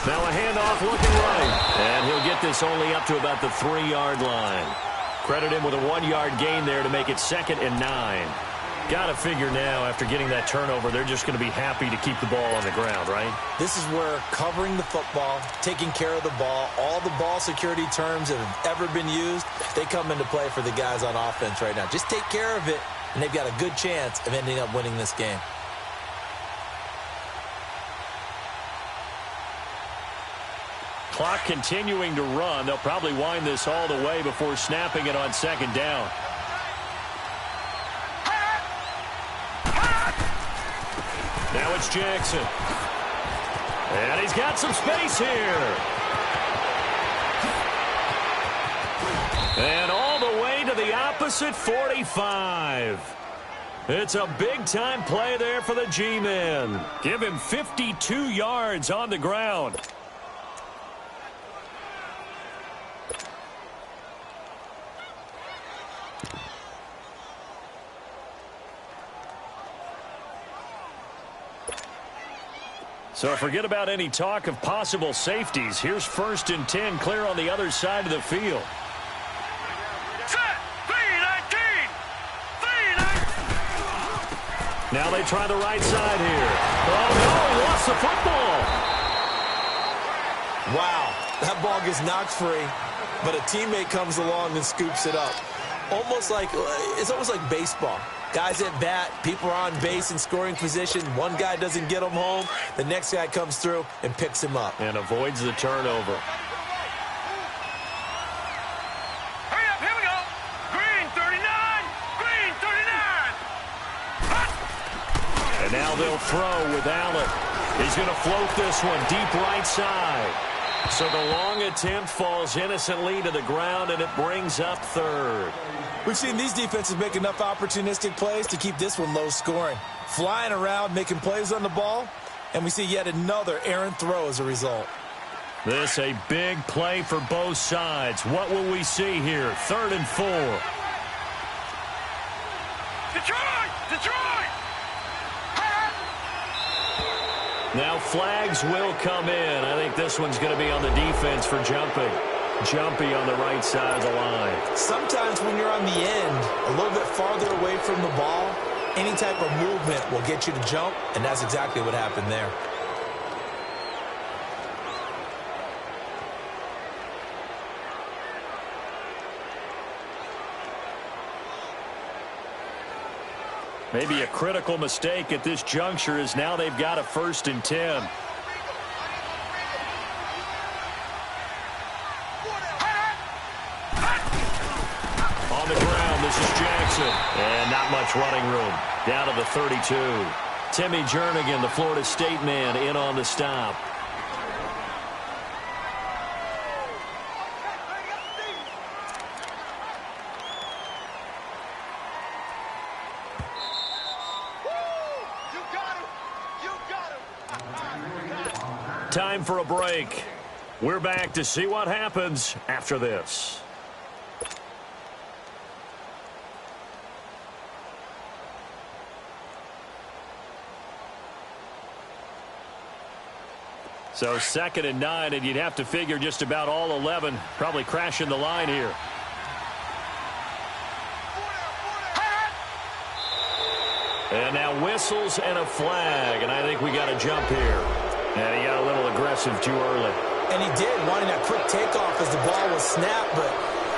Now a handoff looking right. And he'll get this only up to about the 3-yard line. Credit him with a 1-yard gain there to make it 2nd and 9. Got to figure now, after getting that turnover, they're just going to be happy to keep the ball on the ground, right? This is where covering the football, taking care of the ball, all the ball security terms that have ever been used, they come into play for the guys on offense right now. Just take care of it, and they've got a good chance of ending up winning this game. Clock continuing to run. They'll probably wind this all the way before snapping it on 2nd down. Now it's Jackson. And he's got some space here. And all the way to the opposite 45. It's a big-time play there for the G-men. Give him 52 yards on the ground. So forget about any talk of possible safeties. Here's 1st and 10, clear on the other side of the field. Set! 3-19! 3-19! Now they try the right side here. Oh, no, he lost the football. Wow, that ball gets knocked free, but a teammate comes along and scoops it up. It's almost like baseball. Guys at bat, people are on base in scoring position. One guy doesn't get him home. The next guy comes through and picks him up. And avoids the turnover. Hurry up, here we go. Green 39, green 39. And now they'll throw with Allen. He's going to float this one deep right side. So the long attempt falls innocently to the ground, and it brings up 3rd. We've seen these defenses make enough opportunistic plays to keep this one low scoring. Flying around, making plays on the ball, and we see yet another errant throw as a result. This a big play for both sides. What will we see here? 3rd and 4. Detroit! Detroit! Now flags will come in. I think this one's going to be on the defense for jumping. jumpy on the right side of the line. Sometimes when you're on the end, a little bit farther away from the ball, any type of movement will get you to jump, and that's exactly what happened there. Maybe a critical mistake at this juncture is now they've got a 1st and 10. On the ground, this is Jackson. And not much running room. Down to the 32. Timmy Jernigan, the Florida State man, in on the stop. Time for a break. We're back to see what happens after this. So 2nd and 9, and you'd have to figure just about all 11 probably crashing the line here. And now whistles and a flag, and I think we got a jump here. And he got a little aggressive too early. And he did, wanting that quick takeoff as the ball was snapped. But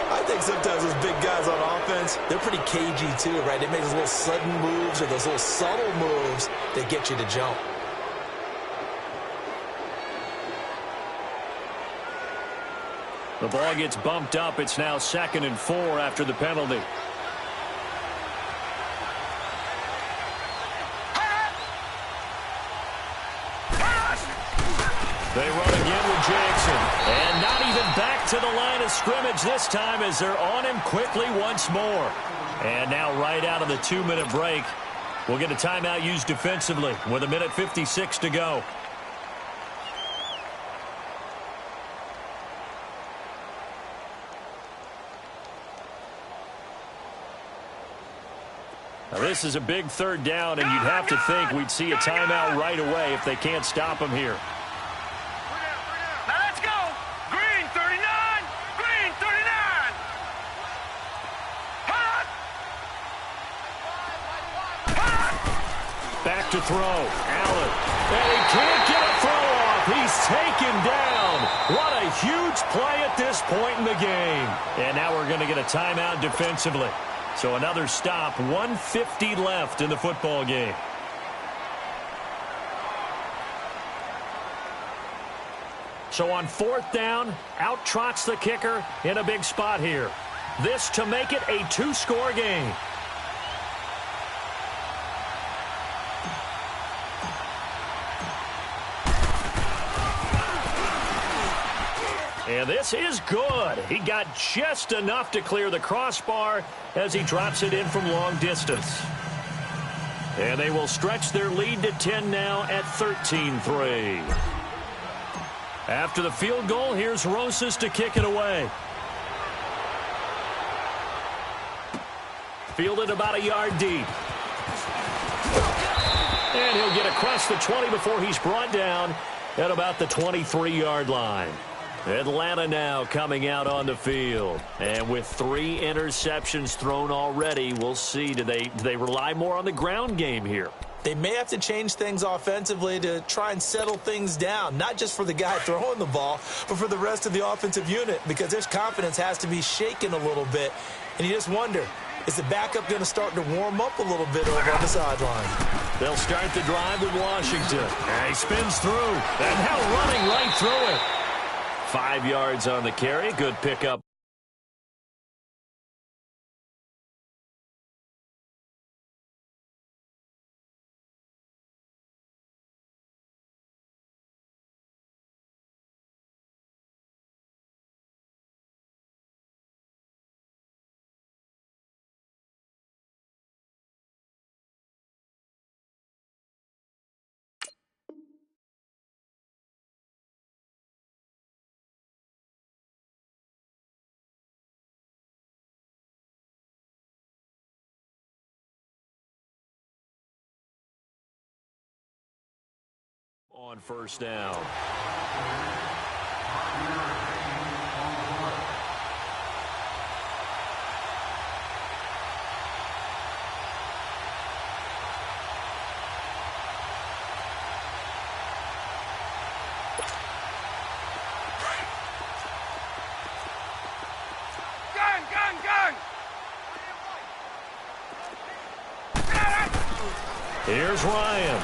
I think sometimes those big guys on offense, they're pretty cagey too, right? They make those little sudden moves or those little subtle moves that get you to jump. The ball gets bumped up. It's now 2nd and 4 after the penalty. They run again with Jackson. And not even back to the line of scrimmage this time as they're on him quickly once more. And now right out of the 2-minute break, we'll get a timeout used defensively with 1:56 to go. Now this is a big 3rd down, and you'd have to think we'd see a timeout right away if they can't stop him here. Back to throw. Allen. And he can't get a throw off. He's taken down. What a huge play at this point in the game. And now we're going to get a timeout defensively. So another stop. 1:50 left in the football game. So on 4th down, out trots the kicker in a big spot here. This to make it a 2-score game. And this is good. He got just enough to clear the crossbar as he drops it in from long distance. And they will stretch their lead to 10 now at 13-3. After the field goal, here's Rosas to kick it away. Fielded about a yard deep. And he'll get across the 20 before he's brought down at about the 23-yard line. Atlanta now coming out on the field. And with 3 interceptions thrown already, we'll see. Do they rely more on the ground game here? They may have to change things offensively to try and settle things down, not just for the guy throwing the ball, but for the rest of the offensive unit, because their confidence has to be shaken a little bit. And you just wonder, is the backup going to start to warm up a little bit over on the sideline? They'll start the drive with Washington. And he spins through. And now running right through it. 5 yards on the carry. Good pickup. On 1st down. Here's Ryan.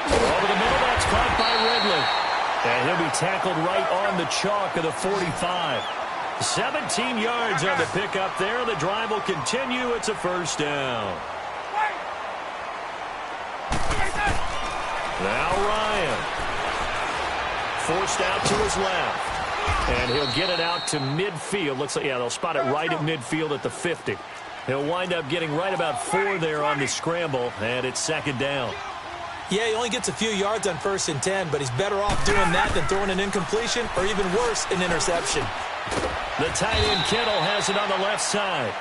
Over the middle, that's caught by Ridley. And he'll be tackled right on the chalk of the 45. 17 yards on the pickup there. The drive will continue. It's a first down. Now Ryan. Forced out to his left. And he'll get it out to midfield. Looks like, yeah, they'll spot it right at midfield at the 50. He'll wind up getting right about 4 there on the scramble, and it's second down. Yeah, he only gets a few yards on 1st and 10, but he's better off doing that than throwing an incompletion or even worse, an interception. The tight end Kittle has it on the left side.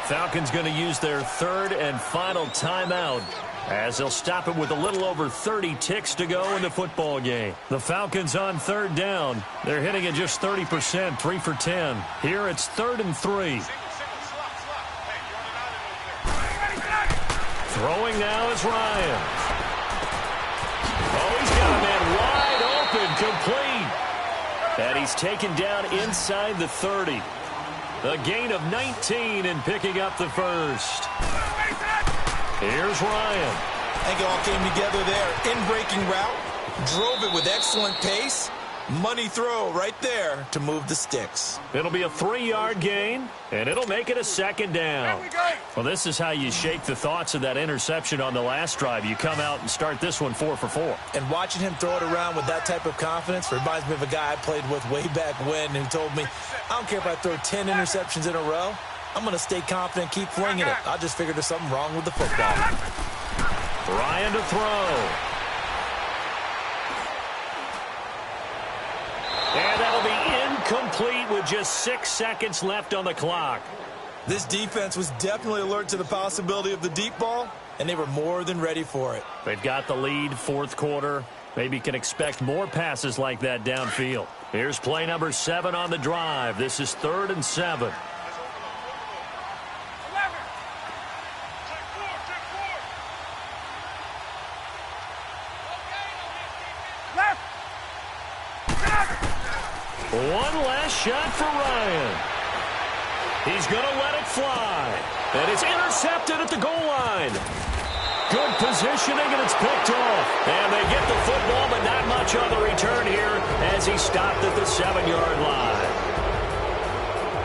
Falcons going to use their 3rd and final timeout as they'll stop it with a little over 30 ticks to go in the football game. The Falcons on 3rd down. They're hitting at just 30%, 3 for 10. Here it's 3rd and 3. Throwing now is Ryan. Oh, he's got a man wide open, complete. And he's taken down inside the 30. A gain of 19 and picking up the first. Here's Ryan. I think it all came together there. In-breaking route. Drove it with excellent pace. Money throw right there to move the sticks. It'll be a 3-yard gain, and it'll make it a second down. Well, this is how you shake the thoughts of that interception on the last drive. You come out and start this one 4 for 4. And watching him throw it around with that type of confidence reminds me of a guy I played with way back when who told me, I don't care if I throw 10 interceptions in a row. I'm going to stay confident and keep flinging it. I just figured there's something wrong with the football. Ryan to throw. And that'll be incomplete with just 6 seconds left on the clock. This defense was definitely alert to the possibility of the deep ball, and they were more than ready for it. They've got the lead, 4th quarter. Maybe can expect more passes like that downfield. Here's play number 7 on the drive. This is 3rd and 7. One last shot for Ryan. He's going to let it fly. And it's intercepted at the goal line. Good positioning, and it's picked off. And they get the football, but not much on the return here as he stopped at the 7-yard line.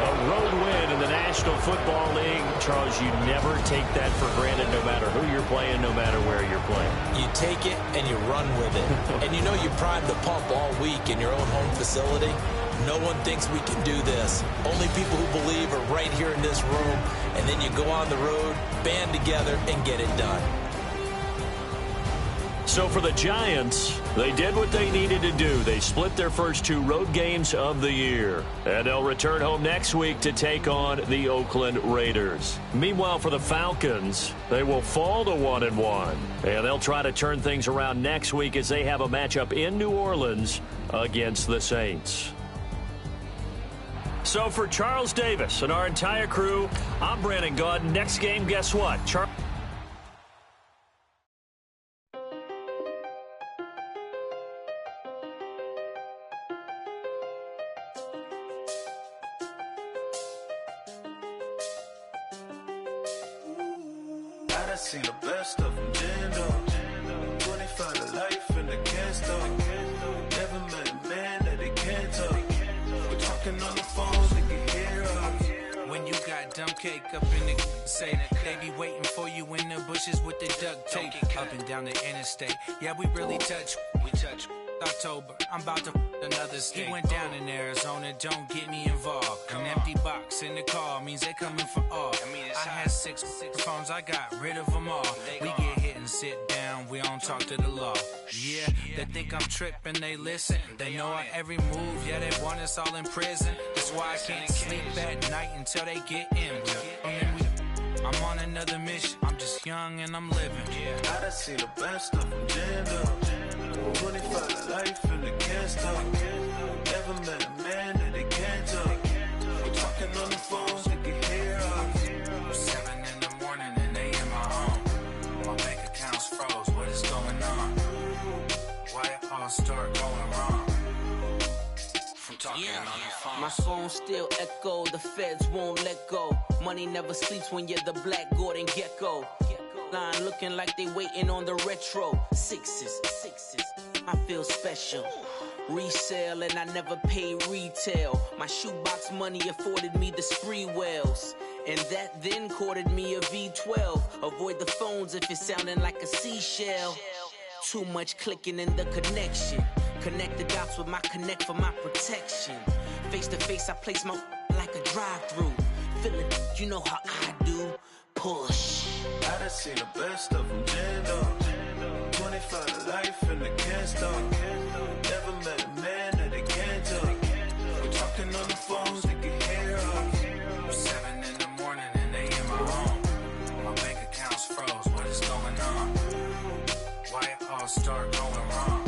A road win in the National Football League. Charles, you never take that for granted no matter who you're playing, no matter where you're playing. You take it and you run with it. And you know you primed the pump all week in your own home facility. No one thinks we can do this. Only people who believe are right here in this room. And then you go on the road, band together, and get it done. So for the Giants, they did what they needed to do. They split their first 2 road games of the year. And they'll return home next week to take on the Oakland Raiders. Meanwhile, for the Falcons, they will fall to 1-1. And they'll try to turn things around next week as they have a matchup in New Orleans against the Saints. So for Charles Davis and our entire crew, I'm Brandon Gaud. Next game, guess what? I seen the best of them, Jando. 25 to life in the can't stop. Never met a man that they can't talk. We're talking on the phone, they can hear us. When you got dumb cake up in the say that they be waiting for you in the bushes with the duct tape up and down the interstate. Yeah, we really touch. We touch. October, I'm about to another state. He went down in Arizona, don't get me involved. An empty box in the car means they coming for all. I had 6 phones, I got rid of them all. We get hit and sit down, we don't talk to the law. Yeah, they think I'm tripping, they listen. They know our every move, yeah, they want us all in prison. That's why I can't sleep at night until they get in. I'm on another mission, I'm just young and I'm living. I done seen the best of them, Jando. 25 to life in the can't stop. Never met a man that they can't talk. We're talking on the phones, they can hear us. 7 in the morning and they in my home. My bank account's froze, what is going on? Why it all start going wrong? From talking on the phone. My phone still echo, the feds won't let go. Money never sleeps when you're the Black Gordon Gecko. Line looking like they waiting on the retro. Sixes, I feel special. Resale and I never pay retail. My shoebox money afforded me the spree wells. And that then courted me a V12. Avoid the phones if it's sounding like a seashell. Too much clicking in the connection. Connect the dots with my connect for my protection. Face to face, I place my like a drive-through. Feeling, you know how I do. Push. I done seen the best of them jammed up. 25 to life and they can't stop. Never met a man that they can't talk. We're talking on the phones, they can hear us. 7 in the morning and they in my home. My bank account's froze, what is going on? Why it all start going wrong?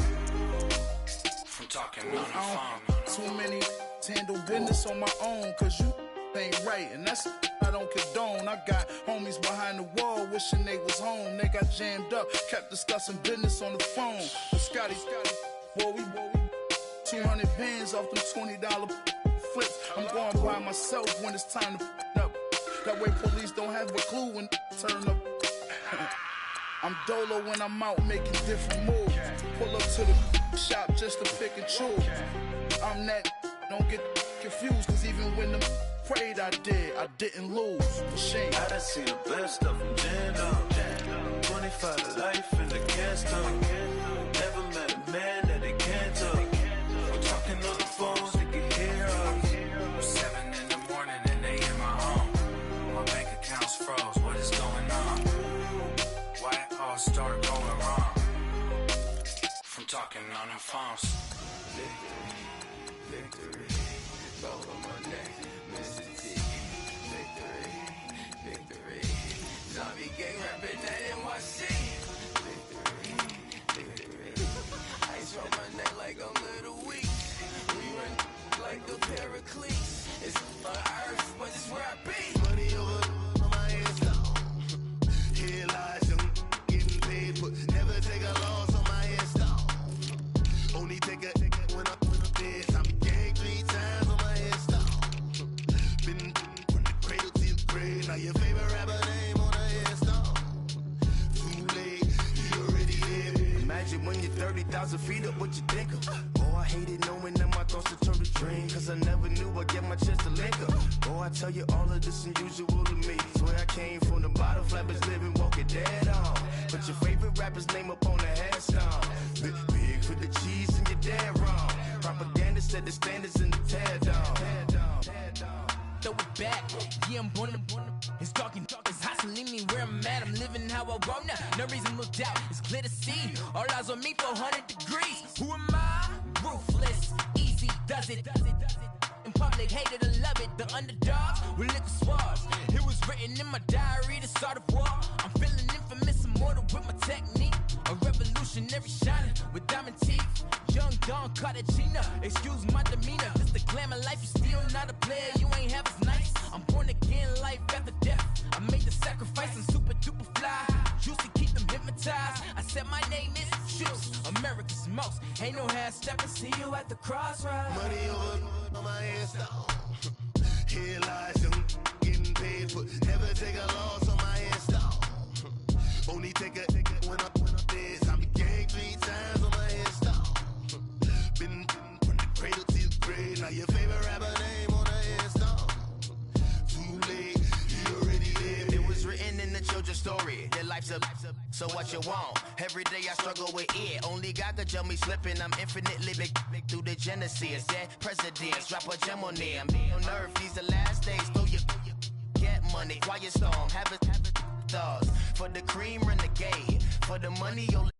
From talking on the phone. Too many handle business on my own, cause you ain't right, and that's I don't condone. I got homies behind the wall wishing they was home. They got jammed up, kept discussing business on the phone. But Scotty, boy, we 200 bands off them $20 flips. I'm going by myself when it's time to up. That way police don't have a clue when turn up. I'm dolo when I'm out making different moves. Pull up to the shop just to pick and choose. I'm that, don't get confused, cause even when the prayed I didn't lose. Shame. I done seen the best of them jammed up. 25 to life and they can't stop. Never met a man that they can't talk. We're talking on the phones, they can hear us. 7 in the morning and they in my home. My bank account's froze, what is going on? Why it all start going wrong? From talking on the phones. Victory, gold on my neck. Zombie gang rapping that NYC. Victory. Ice on my neck like I'm little weak. We run like the Pericles. It's on earth, but it's where I be. Money over on my hands down. Here lies them getting paid, but never take a loss on my hands down. Only take a when I'm dead. I'm gang 3 times on my hands down. Been from the cradle to the grave. Now your favorite rapper name on a headstone. Too late, he already lived. Imagine when you're 30,000 feet up, what you think of? Oh, I hated knowing that my thoughts would turn to dream, cause I never knew I'd get my chance to link up. Oh, I tell you all of this unusual to me. Swear I came from the bottom, flappers living, walking dead on. Put your favorite rapper's name up on the headstone. Big for the cheese and you're dead wrong. Propaganda set the standards in the tear down. Throw it back, yeah, I'm born to it's talking, it's hustling me where I'm at. I'm living how I want now, no reason to doubt. It's clear to see, all eyes on me, 400 degrees. Who am I? Ruthless, easy, does it. In public, hated or love it. The underdogs will lick the swabs. It was written in my diary, the start of war. I'm feeling infamous, immortal with my technique. A revolutionary shining with diamond teeth. Young Don Cartagena, excuse my demeanor. This the glamour life, you still not a player, you ain't half as nice. I'm born again, life after death. I made the sacrifice and super duper fly. Juicy, keep them hypnotized. I said my name is Juice, America's most. Ain't no half stepping, see you at the crossroads. Money over on my hands down. Here lies them getting paid, but never take a loss on my hands down. Only take a when I'm dead. I'm gang 3 times on my hands down. Been from the cradle to the grave. Now your favorite rapper name on the headstone. Too late, he already lived. It was written in the children's story. Their life's a so what you want? Every day I struggle with it. Only God could tell me slipping. I'm infinitely big through the genesis. Dead presidents, drop a gem on them. On earth, these the last days. Throw your get money, quiet storm. Have it thoughts. For the cream renegade. For the money, you'll